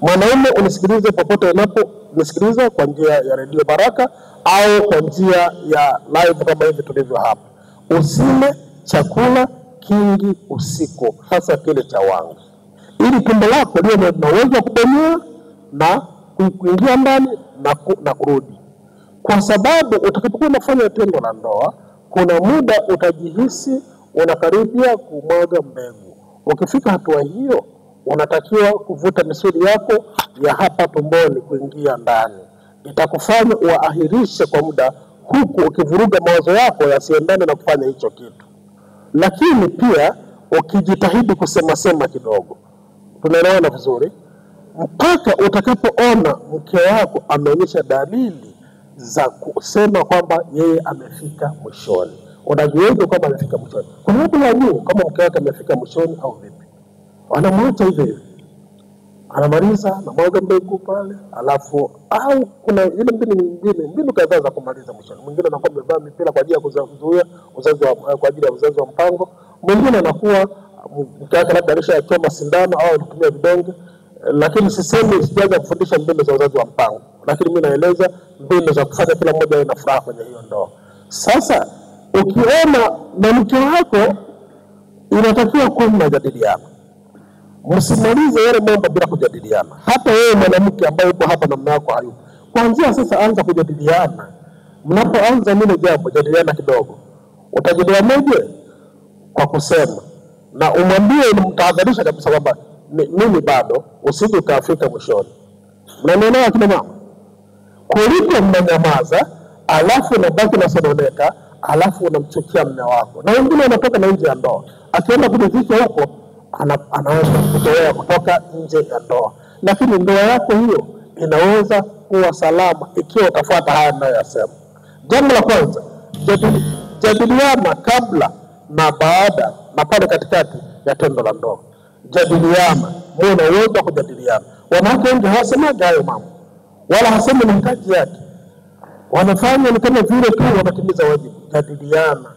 Mwanaume unisikilize popote unaponisikiliza, kwa njia ya redio Baraka au kwa njia ya live kama hivi tulivyo hapa. Usile chakula kingi usiku, hasa kile cha wanga, ili tumbo lako liwe na uwezo wa kubonyea na kuingia ndani na kurudi. Kwa sababu utakapokuwa unafanya tendo la ndoa, kuna muda utajihisi unakaribia kumwaga mbegu. Ukifika hatua hiyo, unatakiwa kuvuta misuli yako ya hapa tumboni kuingia ndani. Itakufanya uahirishe kwa muda, huku ukivuruga mawazo yako yasiendane na kufanya hicho kitu. Lakini pia ukijitahidi kusema kidogo, tunaelewana vizuri, mpaka utakapoona mke wako ameonyesha dalili za kusema kwamba yeye amefika mwishoni. Unajuaje kwamba amefika mwishoni? Kuna watu wajua kama mke wake amefika mwishoni au vipi. Wanamwacha hivyo, anamaliza na mwaga mbegu pale, alafu au kuna ile mbinu kadhaa za kumaliza mwishoni. Mwingine anakuwa amevaa mipira kwa ajili ya kuzuia uzazi kwa ajili ya uzazi wa mpango. Mwingine anakuwa mke wake labda alishachoma sindano au anatumia vidonge. Lakini sijaanza kufundisha mbinu za uzazi wa mpango, lakini mimi naeleza mbinu za kufanya kila mmoja awe na furaha kwenye hiyo ndoa. Sasa ukiona na mke wako, inatakiwa kuwa mnajadiliana. Msimalize yale mambo bila kujadiliana. Hata wewe mwanamke ambaye uko hapa na mume wako hayupo, kuanzia sasa anza kujadiliana. Mnapoanza lile jambo, jadiliana kidogo. Utajadilianaje? Kwa kusema, na umwambie, mtahadharisha kabisa kwamba mimi bado, usije ukafika mwishoni. Mnaelewa kina mama? Kuliko mnanyamaza, alafu unabaki na sononeka, alafu unamchukia mume wako. Na wengine wanatoka na nje ya ndoa. Akienda kuridhisha huko, anaanza kutoa kutoka nje ya ndoa. Lakini ndoa yako hiyo inaweza kuwa salama ikiwa utafuata haya ninayoyasema. Jambo la kwanza, jadiliana kabla na baada na pale katikati ya tendo la ndoa. Jadiliana, muwe na uwezo wa kujadiliana. Wanawake wengi hawasemaji hayo mambo, wala hasemi ni mtaji yake. Wanafanya ni kama vile tu wanatimiza wajibu. Jadiliana,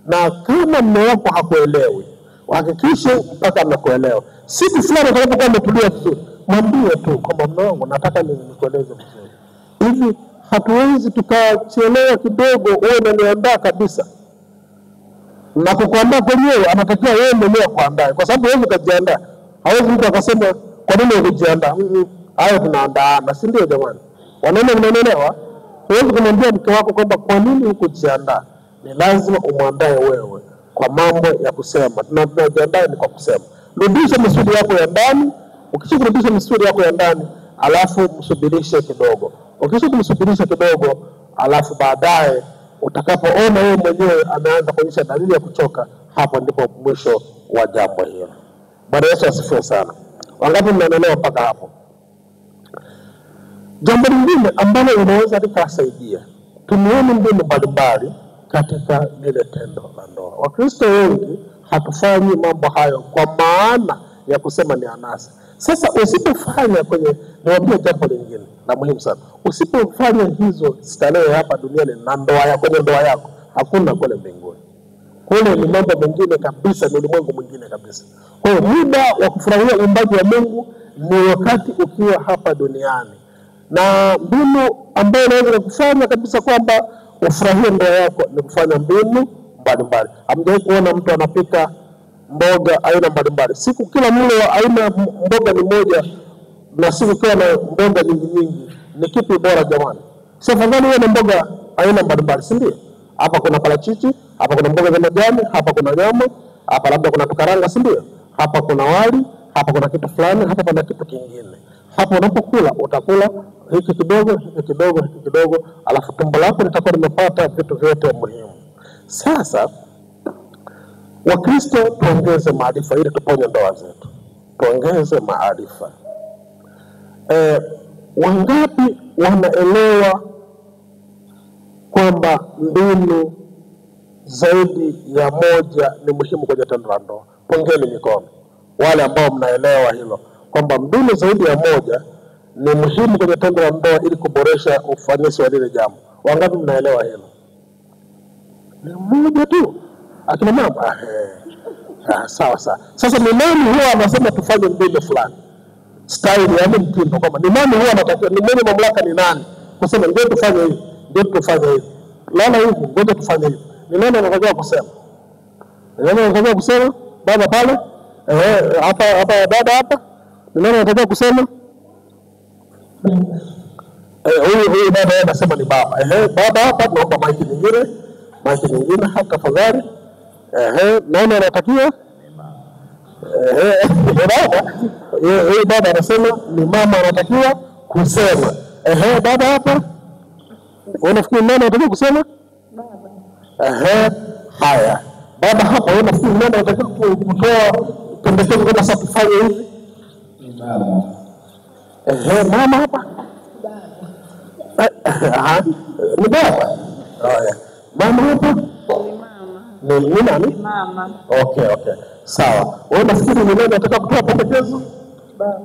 na kama mume wako hakuelewi, hakikishe mpaka anakuelewa. Siku fulani utakapokuwa umetulia vizuri, mwambie tu kwamba mume wangu, nataka nikueleze vizuri. Hivi hatuwezi tukachelewa kidogo, wewe unaniandaa kabisa. Na kukuandaa kwenyewe anatakiwa wewe mwenyewe kuandaa, kwa sababu wewe ukajiandaa. Hawezi mtu akasema kwa nini unajiandaa? Hayo tunaandaana, si ndio jamani? Wanaume mnaelewa? Huwezi kumwambia mke wako kwamba kwa nini hukujiandaa. Ni lazima umwandae wewe kwa mambo ya kusema. Tunajiandaa ni kwa kusema. Rudisha misuli yako ya ndani. Ukisharudisha misuli yako ya ndani, alafu msubirishe kidogo. Ukishamsubirisha kidogo, alafu baadaye utakapoona wewe mwenyewe ameanza kuonyesha dalili ya kuchoka, hapo ndipo mwisho wa jambo hilo. Bwana Yesu asifiwe sana. Wangapi mnaelewa mpaka hapo? Jambo lingine ambalo linaweza likasaidia, tumieni mbinu mbalimbali katika lile tendo la ndoa. Wakristo wengi hatufanyi mambo hayo kwa maana ya kusema ni anasa. Sasa usipofanya niwaambie jambo lingine la muhimu sana. Usipofanya hizo starehe hapa duniani na kwenye ndoa yako, hakuna kule mbinguni. Kule ni mambo mengine kabisa, ni ulimwengu mwingine kabisa. Kwa hiyo muda wa kufurahia uumbaji wa Mungu ni wakati ukiwa hapa duniani. Na mbinu ambayo unaweza kufanya kabisa kwamba ufurahie ndoa yako ni kufanya mbinu mbalimbali. Hamjawahi kuona mtu anapika mboga aina mbalimbali? Siku kila mlo wa aina mboga ni moja, na siku kila na mboga nyingi. Ni kipi bora jamani? Sasa fadhali uwe na mboga aina mbalimbali, si ndio? Hapa kuna parachichi, hapa kuna mboga za majani, hapa kuna nyama, hapa labda kuna tukaranga, si ndio? Hapa kuna wali, hapa kuna kitu fulani, hapa kuna kitu kingine. Hapo unapokula utakula hiki kidogo, hiki kidogo, hiki kidogo, alafu tumbo lako litakuwa limepata vitu vyote muhimu. Sasa Wakristo tuongeze maarifa ili tuponye ndoa zetu. Tuongeze maarifa. Wangapi wanaelewa kwamba mbinu zaidi ya moja ni muhimu kwenye tendo la ndoa? Pongeni mikono wale ambao mnaelewa hilo, kwamba mbinu zaidi ya moja ni muhimu kwenye tendo la ndoa ili kuboresha ufanisi wa lile jambo. Wangapi mnaelewa hilo? Ni mmoja tu. Akina mama sawa. Sasa ni nani huwa anasema tufanye mbinu fulani? style ya mtindo, kwamba ni nani huwa anatakiwa, ni mwenye mamlaka ni nani kusema ndio tufanye hivi, ndio tufanye hivi, lala hivi, ngoja tufanye hivi. Ni nani anatakiwa kusema? Ni nani anatakiwa kusema? Baba pale, hapa dada hapa, ni nani anatakiwa kusema? Huyu dada anasema ni baba. Baba hapa, naomba maiki nyingine hapa tafadhali. Nani anatakiwa? Huyu baba anasema ni mama anatakiwa kusema. Baba hapa, unafikiri nani anatakiwa kusema? Baba. Haya. Baba hapa, unafikiri nani anatakiwa kutoa pendekezo kama sasa tufanye hivi? Mama hapa. Ni baba. Haya. Mama hapa? Ni nani? Mama. Okay. Sawa. Wewe unafikiri ni nani anataka kutoa pendekezo? Baba.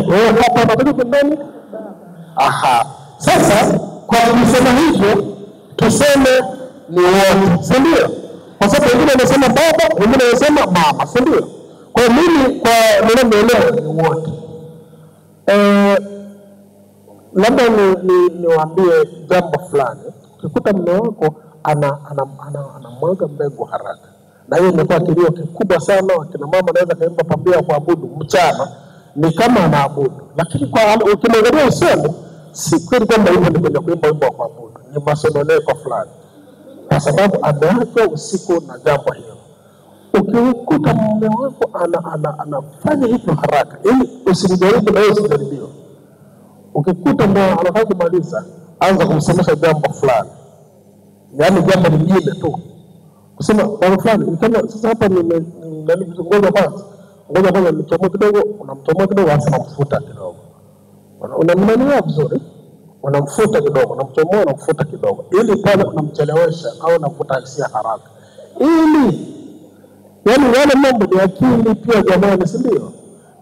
Wewe hapa unataka kwendani? Baba. Sasa kwa kusema hivyo tuseme ni wote, si ndio? Kwa sababu wengine wanasema baba, wengine wanasema mama, si ndio? Kwa mimi kwa ninaelewa ni wote. Labda niwaambie jambo fulani. Ukikuta mume wako anamwaga mbegu haraka, na hiyo imekuwa kilio kikubwa sana. Wakina mama anaweza kaimba pambio ya kuabudu mchana, ni kama anaabudu, lakini kwa ukimwangalia usoni, si kweli kwamba hivyo ni kwenye kuimba wimbo wa kuabudu, ni masononeko fulani, kwa sababu ameachwa usiku na jambo hilo. Ukikuta mume wako anafanya hivyo haraka, ili usimjaribu na wewe usijaribiwe. Ukikuta ndio anataka kumaliza, anza kumsemesha jambo fulani, yaani jambo lingine tu, kusema jambo fulani. Kama sasa hapa ngoja kwanza nichomoe kidogo, unamchomoa kidogo, anasema mfuta kidogo, unamnania vizuri, unamfuta kidogo, unamchomoa, unamfuta kidogo, ili pale unamchelewesha au unafuta hisia haraka, ili yaani wale mambo ni akili pia jamani, si ndio?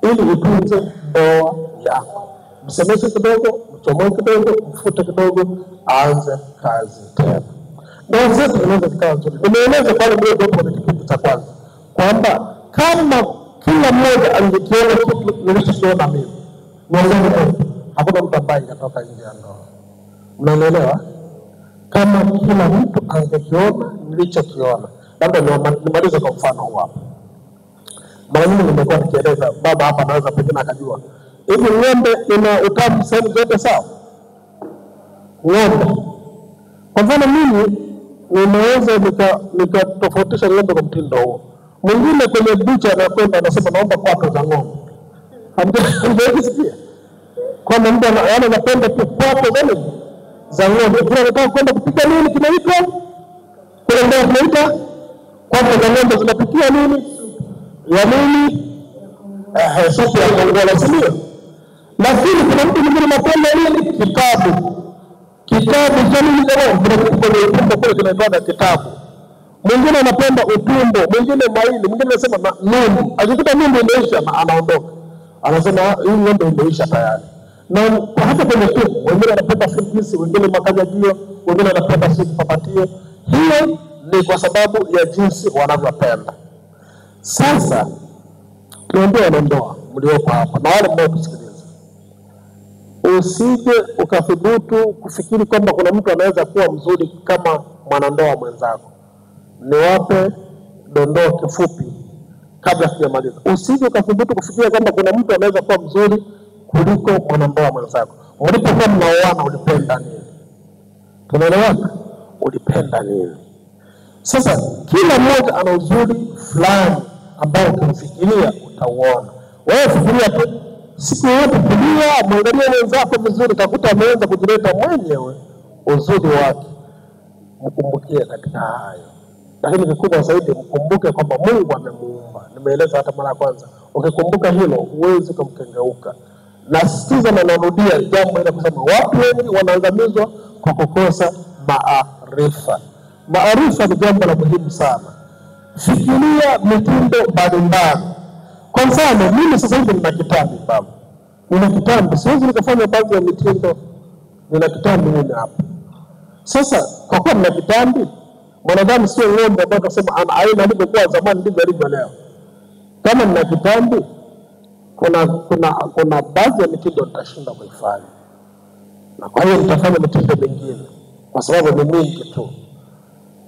Ili utunze ndoa yako. Msemeshe kidogo, mchomoe kidogo, mfute kidogo, aanze kazi tena. Ndoa zetu zinaweza zikawa nzuri. Nimeeleza pale mdogo kwenye kipindi cha kwanza kwamba kama kila mmoja angekiona kitu nilichokiona mimi, hakuna mtu ambaye angetoka nje ya ndoa. Mnaelewa? Kama kila mtu angekiona nilichokiona. Labda nimalize kwa mfano huu hapa. Mara nyingi nimekuwa nikieleza, baba hapa anaweza pengine akajua. Hivi ng'ombe ina utamu sehemu zote sawa? Ng'ombe. Kwa mfano mimi ninaweza nikatofautisha ng'ombe kwa mtindo huo. Mwingine kwenye bucha anakwenda anasema naomba kwato za ng'ombe. Hamjasikia? Kwamba mtu anapenda tu kwato za ng'ombe. Kuna anataka kwenda kupika nini kinaitwa? Kuna ndio kinaitwa kwato za ng'ombe zinapikia nini? Ya nini? Supu ya kongola, si ndio? Lakini kuna mtu mwingine anapenda nini? Kitabu cha nini kama kwenye utumbo kule kinaitwa kitabu. Mwingine anapenda utumbo, mwingine maili, mwingine anasema nundu. Akikuta nundu imeisha na anaondoka. Anasema hii ng'ombe imeisha tayari. Na hata kwenye tumbo, wengine anapenda fingisi, wengine makanyagio, wengine anapenda papatio. Hiyo ni kwa sababu ya jinsi wanavyopenda. Sasa tuambie wanandoa mliopo hapa na wale mnaotusikiliza, usije ukathubutu kufikiri kwamba kuna mtu anaweza kuwa mzuri kama mwanandoa mwenzako. Niwape dondoo kifupi kabla sijamaliza. Usije ukathubutu kufikiri kwamba kuna mtu anaweza kuwa mzuri kuliko mwanandoa mwenzako. Mlipokuwa mnaoana ulipenda nini? Tunaelewana? Ulipenda nini? Sasa kila mmoja ana uzuri fulani ambao ukimfikiria utauona. Wewe fikiria tu, siku yote kulia, mwangalie mwenzako vizuri, utakuta ameanza kujileta mwenyewe uzuri wake. Mkumbukie katika hayo. Lakini kikubwa zaidi mkumbuke kwamba Mungu amemuumba. Nimeeleza hata mara ya kwanza. Ukikumbuka hilo, huwezi kumkengeuka. Nasisitiza na narudia jambo ile kusema watu wengi wanaangamizwa kwa kukosa maarifa. Maarifa ni jambo la muhimu sana. Fikiria mitindo mbalimbali. Kwa mfano, mimi sasa hivi nina kitambi baba. Nina kitambi, siwezi nikafanya baadhi ya mitindo. Nina kitambi mimi hapa. Sasa kwa kuwa nina kitambi, mwanadamu sio ng'ombe ambaye tunasema ana aina alivyokuwa zamani ndivyo alivyo leo. Kama nina kitambi, kuna baadhi ya mitindo nitashinda kuifanya, na kwa hiyo nitafanya mitindo mingine kwa sababu ni mingi tu.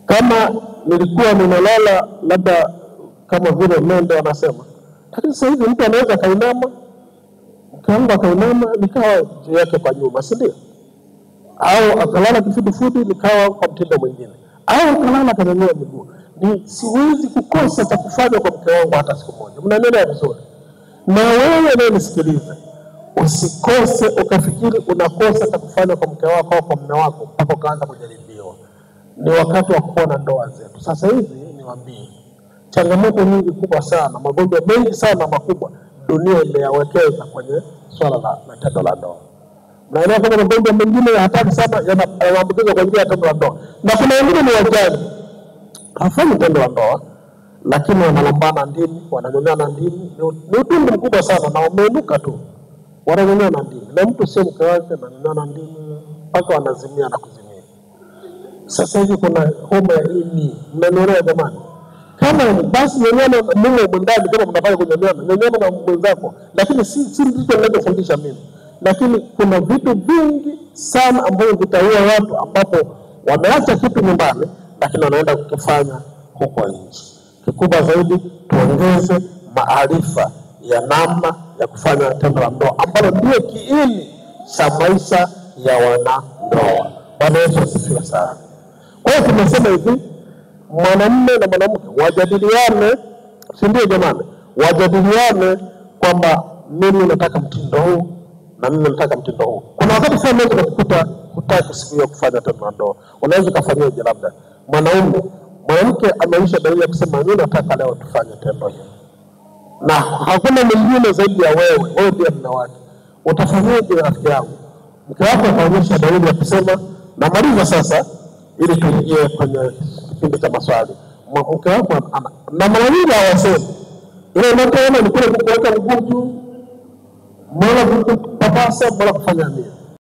Kama nilikuwa ninalala labda kama vile mende wanasema, lakini sasa hivi mtu anaweza kainama, mke wangu akainama nikawa juu yake kwa nyuma, si ndio? Au akalala kifudifudi nikawa kwa mtindo mwingine, au akalala kananyua miguu. Ni siwezi kukosa cha kufanya kwa mke wangu hata siku moja. Mnanielewa vizuri? Na wewe unayenisikiliza, usikose ukafikiri unakosa cha kufanya kwa mke wako au kwa mume wako mpaka ukaanza kujaribiwa. Ni wakati wa kuona ndoa zetu. Sasa hivi niwaambie, changamoto nyingi kubwa sana, magonjwa mengi sana makubwa dunia imeyawekeza kwenye swala la tendo la ndoa. Naelewa kama magonjwa mengine ya hatari sana yanaambukizwa kwa njia ya tendo la ndoa. Na kuna wengine ni wajane, hawafanyi tendo la ndoa, lakini wanalambana ndimi, wananyonyana ndimi. Ni utundu mkubwa sana na umeinuka tu. Wananyonyana ndimi. Na mtu sio mke wake ananyonyana ndimi mpaka wanazimia na kuzimia. Sasa hivi kuna homa ya ini. Mnanielewa jamani? Kama basi nyonyana mume mwendani kama mnafanya kunyonyana, nyonyana na mwenzako. Lakini si ndicho ninachofundisha mimi. Lakini kuna vitu vingi sana ambavyo vitaua watu ambapo wameacha kitu nyumbani lakini wanaenda kukifanya huko nje. Kikubwa zaidi tuongeze maarifa ya namna ya kufanya tendo la ndoa ambalo ndio kiini cha maisha ya wanandoa. Bwana Yesu asifiwe sana. Kwa hiyo tumesema hivi, mwanamume na mwanamke wajadiliane, si ndio jamani? Wajadiliane kwamba mimi nataka mtindo huu na mimi nataka mtindo huu. Kuna wakati fulani unaweza kukuta hutaki siku hiyo kufanya tendo la ndoa. Unaweza kufanyaje? Labda mwanamke ameisha dalili ya kusema mimi nataka leo tufanye tendo hili. Na hakuna mwingine zaidi ya wewe ndiye mume wake. Utafanyaje rafiki yangu? Mke wako ataonyesha dalili ya kusema namaliza sasa ili tuingie kwenye kipindi cha maswali. Mke wako na mara nyingi hawasemi. Ile unapoona ni kule kuweka mguu juu, mara kupapasa, mara kufanya nini.